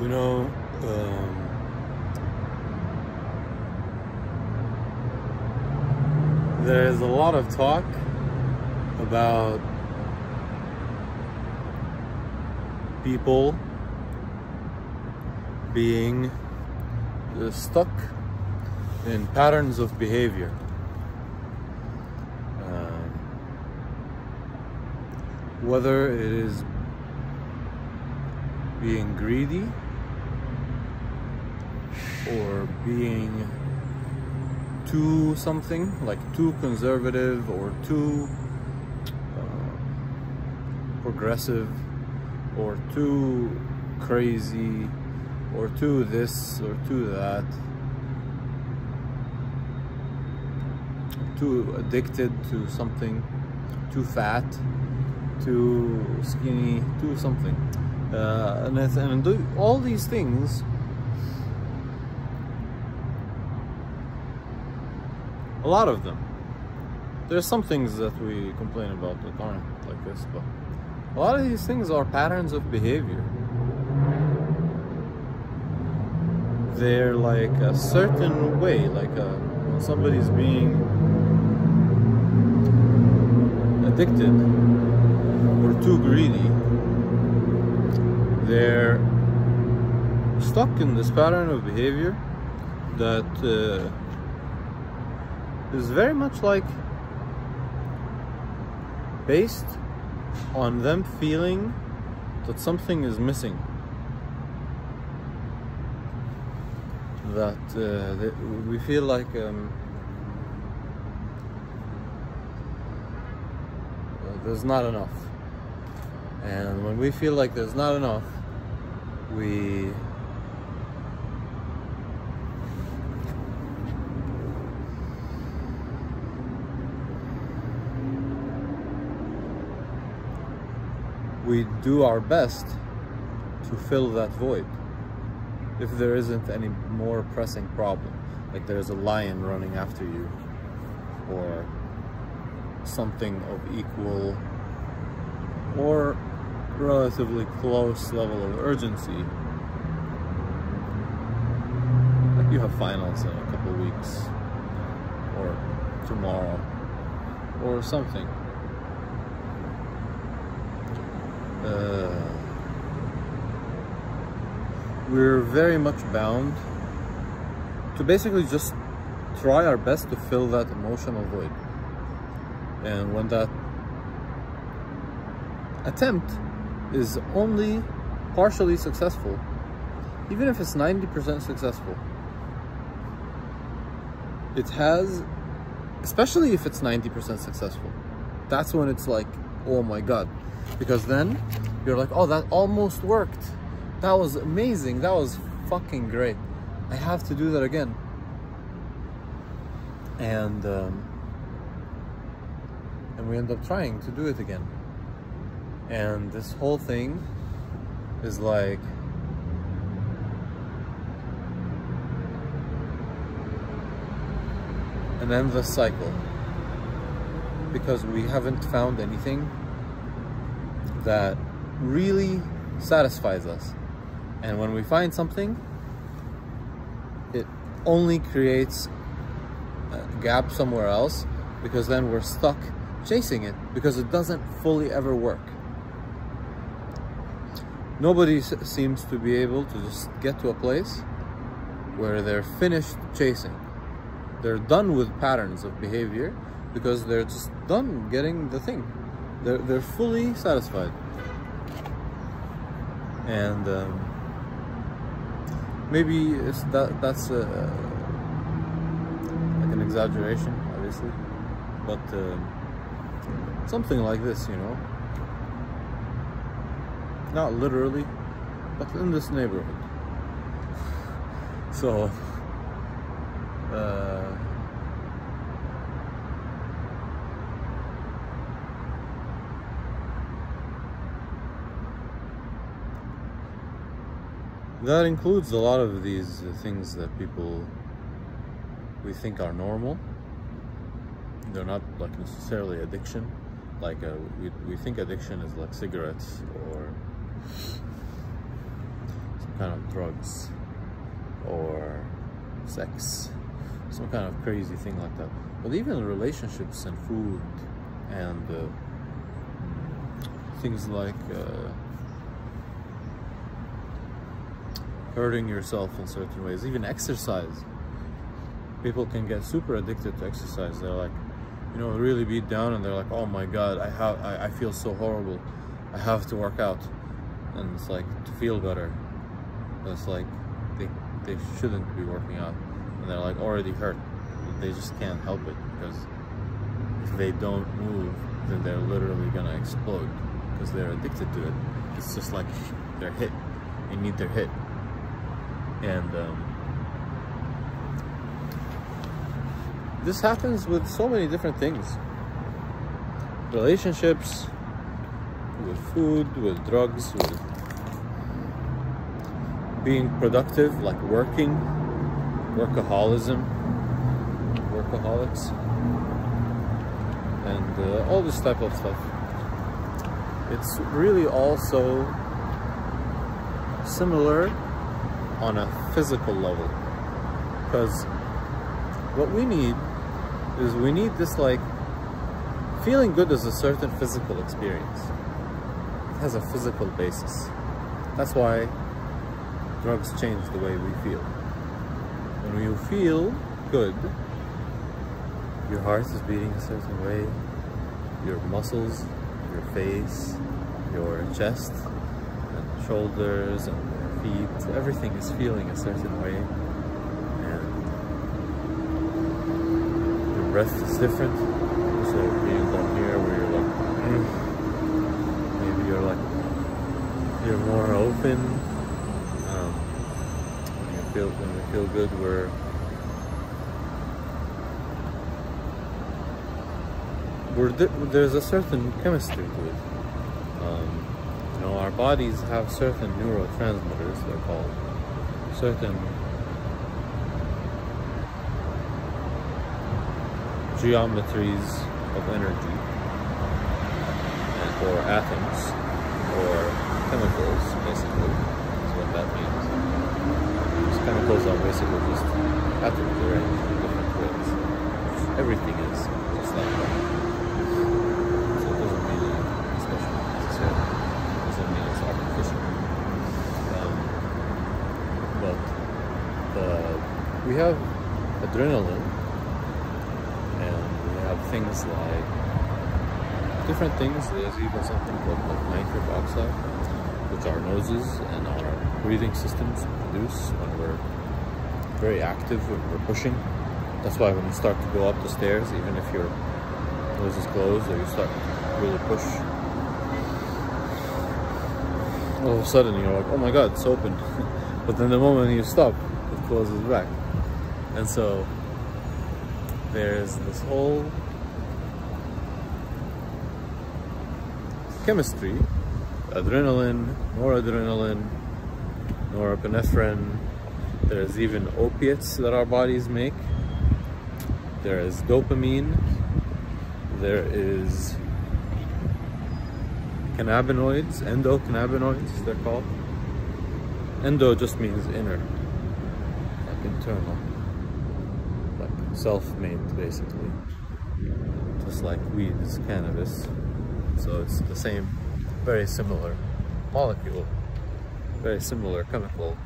You know, there's a lot of talk about people being stuck in patterns of behavior. Whether it is being greedy or being too something, like too conservative or too progressive or too crazy or too this or too that, too addicted to something, too fat, too skinny, too something, and all these things. A lot of them. There's some things that we complain about that aren't like this, but a lot of these things are patterns of behavior. They're like a certain way, like when somebody's being addicted or too greedy, they're stuck in this pattern of behavior that is very much like based on them feeling that something is missing, that we feel like there's not enough, and when we feel like there's not enough, we do our best to fill that void. If there isn't any more pressing problem, like there's a lion running after you, or something of equal or relatively close level of urgency, like you have finals in a couple weeks, or tomorrow, or something. We're very much bound to basically just try our best to fill that emotional void. And when that attempt is only partially successful, even if it's 90% successful, it has, especially if it's 90% successful, that's when it's like, oh my god. Because then you're like, oh, that almost worked. That was amazing. That was fucking great. I have to do that again. And we end up trying to do it again. And this whole thing is like an endless cycle, because we haven't found anything that really satisfies us. And when we find something, it only creates a gap somewhere else, because then we're stuck chasing it, because it doesn't fully ever work. Nobody seems to be able to just get to a place where they're finished chasing. They're done with patterns of behavior because they're just done getting the thing. They're fully satisfied. And maybe that's like an exaggeration, obviously, but something like this, you know, not literally, but in this neighborhood. So that includes a lot of these things that we think are normal. They're not like necessarily addiction. Like we think addiction is like cigarettes or kind of drugs or sex, some kind of crazy thing like that. But even relationships and food and things like hurting yourself in certain ways, even exercise. People can get super addicted to exercise. They're like, you know, really beat down, and they're like, oh my god, I feel so horrible, I have to work out. And it's like, to feel better. But it's like they shouldn't be working out, and they're like already hurt. They just can't help it, because if they don't move, then they're literally gonna explode, because they're addicted to it. It's just like their hit. They need their hit. And this happens with so many different things. Relationships, with food, with drugs, with being productive, like working, workaholism, workaholics, and all this type of stuff. It's really also similar on a physical level, because what we need is, we need this, like, feeling good is a certain physical experience. It has a physical basis. That's why drugs change the way we feel. When you feel good, your heart is beating a certain way, your muscles, your face, your chest, and shoulders, and feet, everything is feeling a certain way, and your breath is different. So being down here where you're like, maybe you're more open. When we feel good, there's a certain chemistry to it. You know, our bodies have certain neurotransmitters, they're called, certain geometries of energy, or atoms, or chemicals, basically, is what that means. These chemicals are basically just atoms arranged in different ways. Everything is just like that. So it doesn't mean anything special necessarily. It doesn't mean it's artificial. But we have adrenaline, and we have things like different things. There's even something called nitric oxide, which our noses and our breathing systems produce when we're very active, when we're pushing. That's why when you start to go up the stairs, even if your nose is closed, or you start to really push, all of a sudden you're like, oh my god, it's open. But then the moment you stop, it closes back. And so there's this whole chemistry: adrenaline, noradrenaline, norepinephrine. There's even opiates that our bodies make. There is dopamine. There is cannabinoids, endocannabinoids they're called. Endo just means inner, like internal, like self-made basically. Just like weed is cannabis. So it's the same, very similar molecule, very similar chemical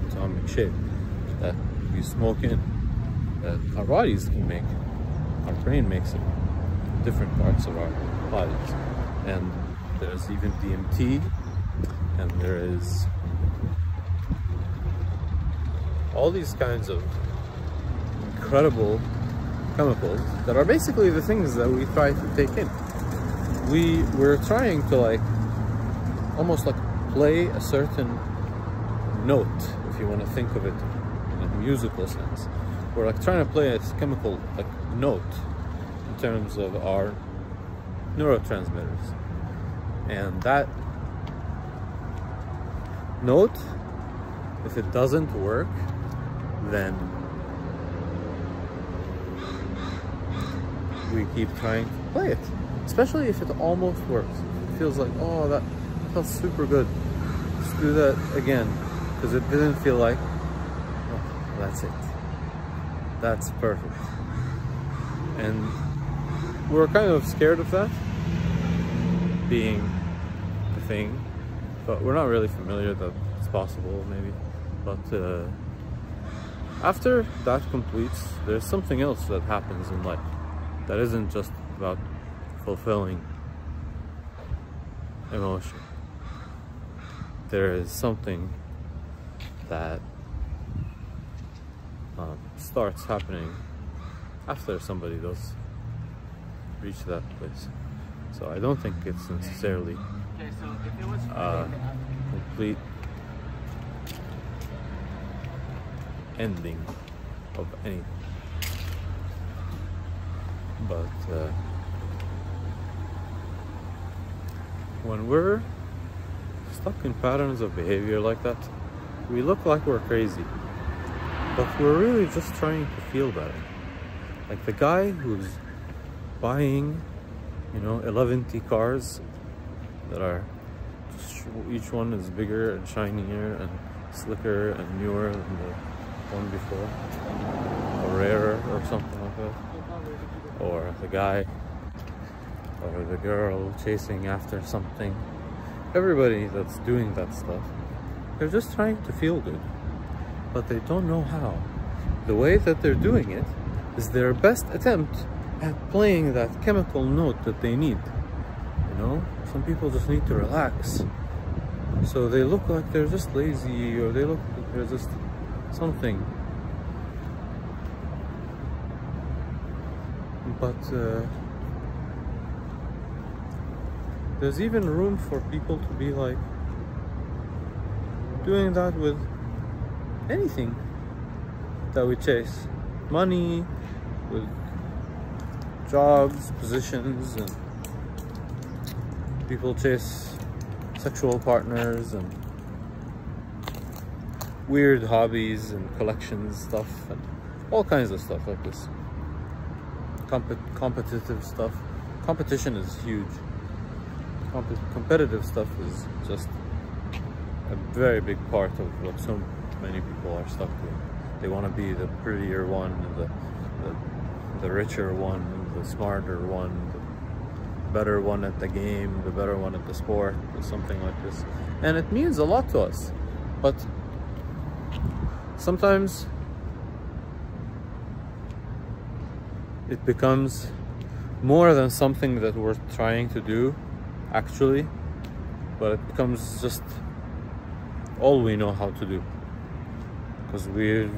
atomic shape that we smoke in, that our bodies can make. Our brain makes it, different parts of our bodies. And there's even DMT, and there is all these kinds of incredible chemicals that are basically the things that we try to take in. We're trying to, like, almost like play a certain note, if you want to think of it in a musical sense. We're like trying to play a chemical, like, note in terms of our neurotransmitters. And that note, if it doesn't work, then we keep trying to play it. Especially if it almost works. It feels like, oh, that felt super good. Let's do that again, because it didn't feel like, oh, that's it. That's perfect. And we're kind of scared of that being the thing, but we're not really familiar that it's possible, maybe. But after that completes, there's something else that happens in life that isn't just about fulfilling emotion. There is something that starts happening after somebody does reach that place. So I don't think it's necessarily complete ending of anything, but when we're stuck in patterns of behavior like that, we look like we're crazy, but we're really just trying to feel better. Like the guy who's buying, 11 cars that are, each one is bigger and shinier and slicker and newer than the one before, or rarer or something like that. Or the guy or the girl chasing after something. Everybody that's doing that stuff, they're just trying to feel good, but they don't know how. The way that they're doing it is their best attempt at playing that chemical note that they need. Some people just need to relax, so they look like they're just lazy, or they look like they're just something. But there's even room for people to be like doing that with anything that we chase. Money, with jobs, positions, and people chase sexual partners and weird hobbies and collections stuff and all kinds of stuff like this. Competitive stuff. Competition is huge. Competitive stuff is just a very big part of what so many people are stuck with. They want to be the prettier one, the richer one, the smarter one, the better one at the game, the better one at the sport, or something like this. And it means a lot to us, but sometimes it becomes more than something that we're trying to do, actually, but it becomes just all we know how to do, because we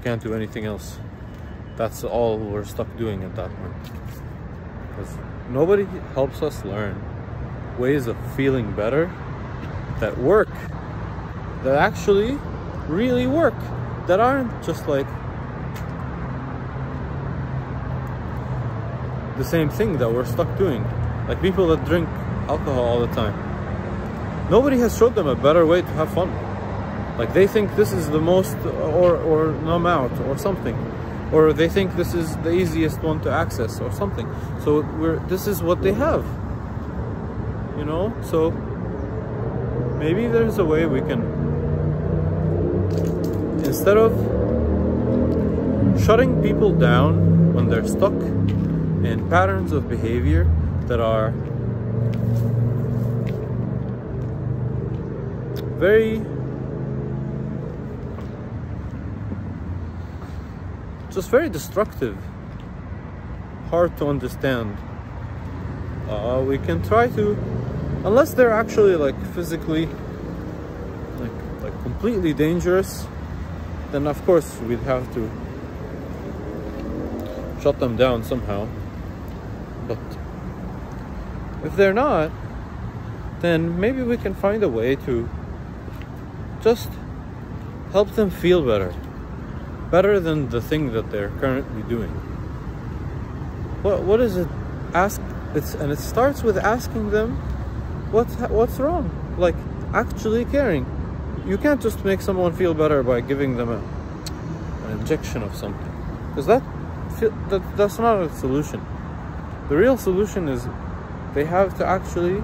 can't do anything else. That's all we're stuck doing at that point, because nobody helps us learn ways of feeling better that work, that actually really work, that aren't just like the same thing that we're stuck doing. Like people that drink alcohol all the time, nobody has showed them a better way to have fun. Like they think this is the most, or numb out or something, or they think this is the easiest one to access or something. So this is what they have, so maybe there's a way we can, instead of shutting people down when they're stuck in patterns of behavior that are very destructive, hard to understand, we can try to, unless they're actually like physically like completely dangerous, then of course we'd have to shut them down somehow. But if they're not, then maybe we can find a way to just help them feel better than the thing that they're currently doing. What is it? And it starts with asking them what's wrong, like actually caring. You can't just make someone feel better by giving them an injection of something, because that's not a solution. The real solution is they have to actually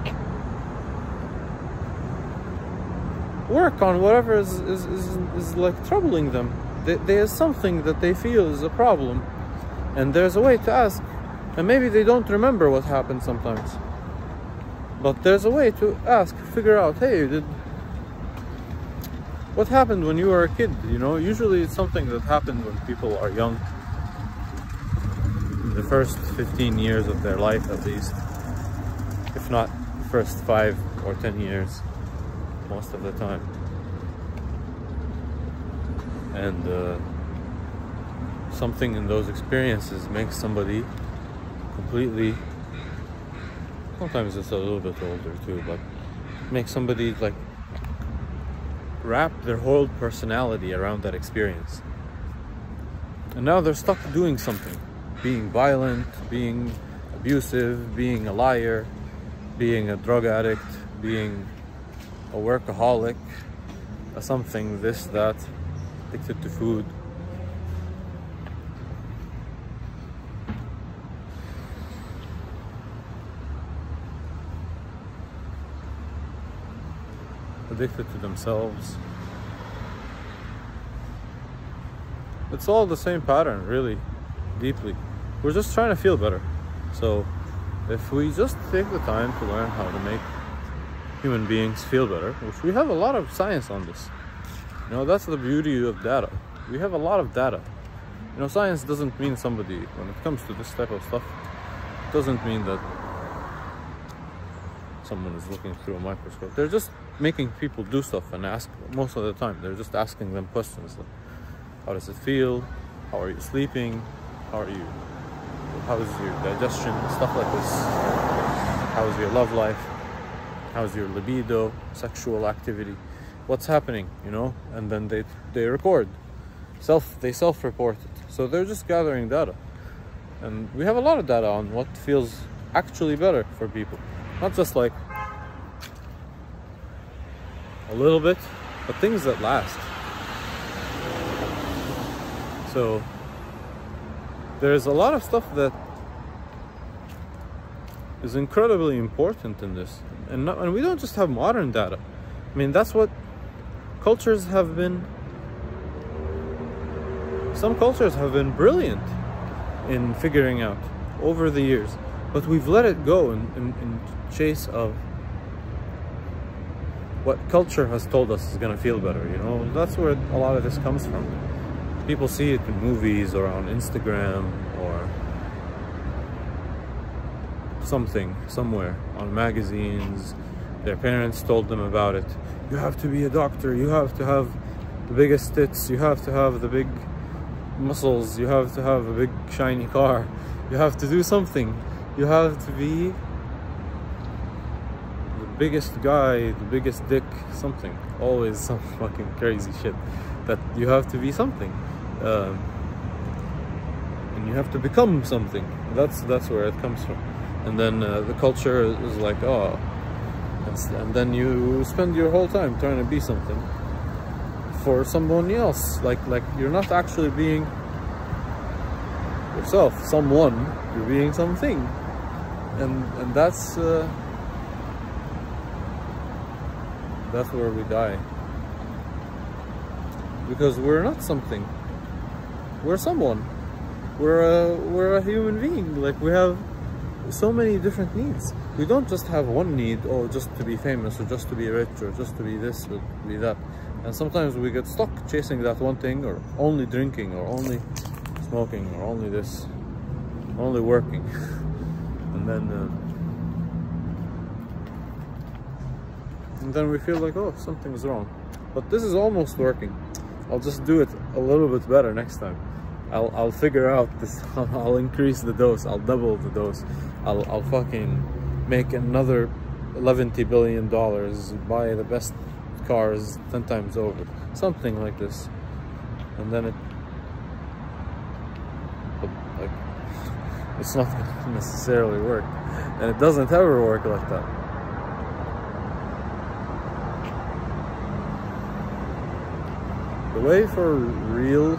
work on whatever is like troubling them. There's something that they feel is a problem, and there's a way to ask. And maybe they don't remember what happened sometimes, but there's a way to ask, figure out, hey, what happened when you were a kid? You know, usually it's something that happened when people are young, in the first 15 years of their life at least, if not the first 5 or 10 years, most of the time. And something in those experiences makes somebody completely, sometimes it's a little bit older too, but makes somebody like wrap their whole personality around that experience. And now they're stuck doing something, being violent, being abusive, being a liar, being a drug addict, being a workaholic, a something, this, that, addicted to food. Addicted to themselves. It's all the same pattern, really, deeply. We're just trying to feel better. So if we just take the time to learn how to make human beings feel better, which we have a lot of science on this. You know, that's the beauty of data. We have a lot of data. You know, science doesn't mean somebody, when it comes to this type of stuff, it doesn't mean that someone is looking through a microscope. They're just making people do stuff and ask. Most of the time they're just asking them questions like, how does it feel, how are you sleeping, how is your digestion, stuff like this, how is your love life, how is your libido, sexual activity, what's happening, you know. And then they record, they self-report it. So they're just gathering data, and we have a lot of data on what feels actually better for people. Not just like a little bit, but things that last. So there's a lot of stuff that is incredibly important in this, and we don't just have modern data. I mean, that's what cultures have been. Some cultures have been brilliant in figuring out over the years, but we've let it go in chase of what culture has told us is going to feel better. You know, that's where a lot of this comes from. People see it in movies or on Instagram or something, somewhere, on magazines. Their parents told them about it. You have to be a doctor, you have to have the biggest tits, you have to have the big muscles, you have to have a big shiny car, you have to do something, you have to be the biggest guy, the biggest dick, something. Always some fucking crazy shit that you have to be something, and you have to become something. That's where it comes from. And then the culture is like, oh, and then you spend your whole time trying to be something for someone else. Like you're not actually being yourself, someone, you're being something. And that's where we die. Because we're not something. We're someone. We're a human being. Like, we have so many different needs. We don't just have one need, oh, just to be famous, or just to be rich, or just to be this, or be that. And sometimes we get stuck chasing that one thing, or only drinking, or only smoking, or only this, only working. And then we feel like, oh, something's wrong. But this is almost working. I'll just do it a little bit better next time. I'll figure out this. I'll increase the dose. I'll double the dose. I'll fucking make another $11 billion, buy the best cars 10 times over, something like this. And then it's not gonna necessarily work, and it doesn't ever work like that. The way for real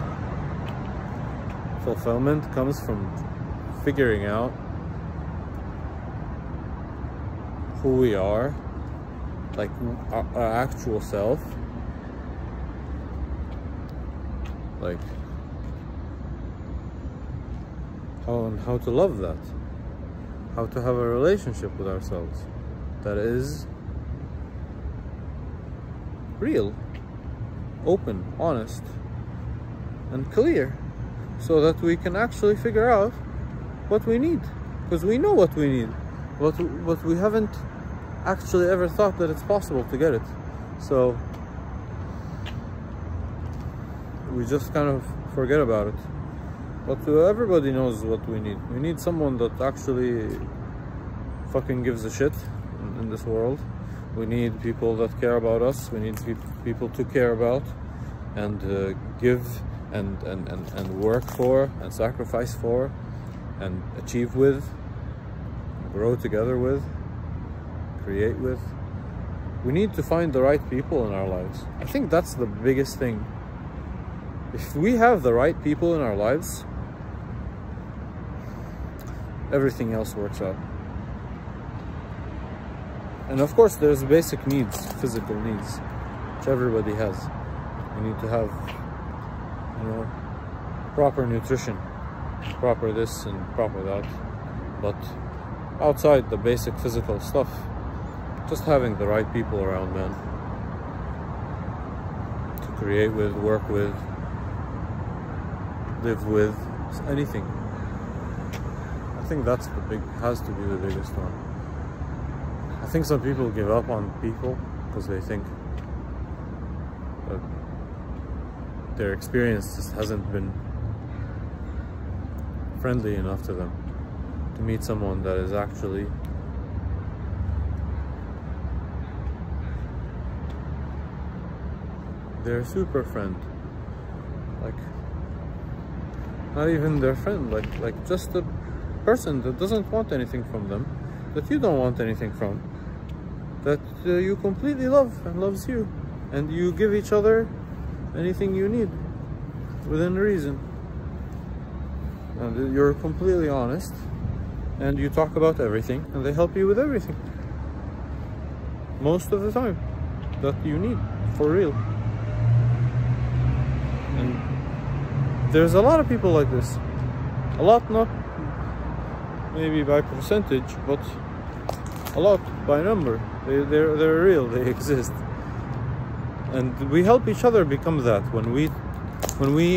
fulfillment comes from figuring out who we are, like our actual self, like how to love that, how to have a relationship with ourselves that is real, open, honest, and clear, so that we can actually figure out what we need, because we know what we need, but we haven't actually ever thought that it's possible to get it. So we just kind of forget about it. But everybody knows what we need. We need someone that actually fucking gives a shit in this world. We need people that care about us. We need people to care about and give and work for and sacrifice for and achieve with, grow together with, create with. We need to find the right people in our lives. I think that's the biggest thing. If we have the right people in our lives, everything else works out. And of course there's basic needs, physical needs, which everybody has. You need to have, you know, proper nutrition, proper this and proper that. But outside the basic physical stuff, just having the right people around, man, to create with, work with, live with, anything. I think that's has to be the biggest one. I think some people give up on people because they think that their experience just hasn't been friendly enough to them to meet someone that is actually their super friend. Like, not even their friend, like just a person that doesn't want anything from them, that you don't want anything from, that you completely love and loves you, and you give each other anything you need within reason, and you're completely honest, and you talk about everything, and they help you with everything most of the time that you need, for real. And there's a lot of people like this. A lot, not maybe by percentage, but a lot by number. They're real, they exist. And we help each other become that when we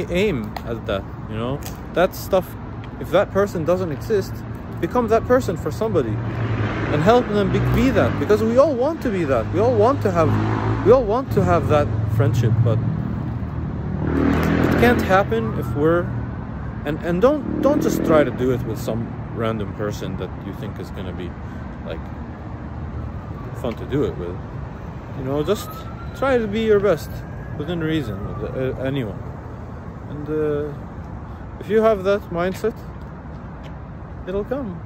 aim at that, you know? That stuff, if that person doesn't exist, become that person for somebody and help them be that, because we all want to be that. We all want to have that friendship, but it can't happen if we're and don't just try to do it with some random person that you think is gonna be like fun to do it with. You know, just try to be your best within reason with anyone. And if you have that mindset, it'll come.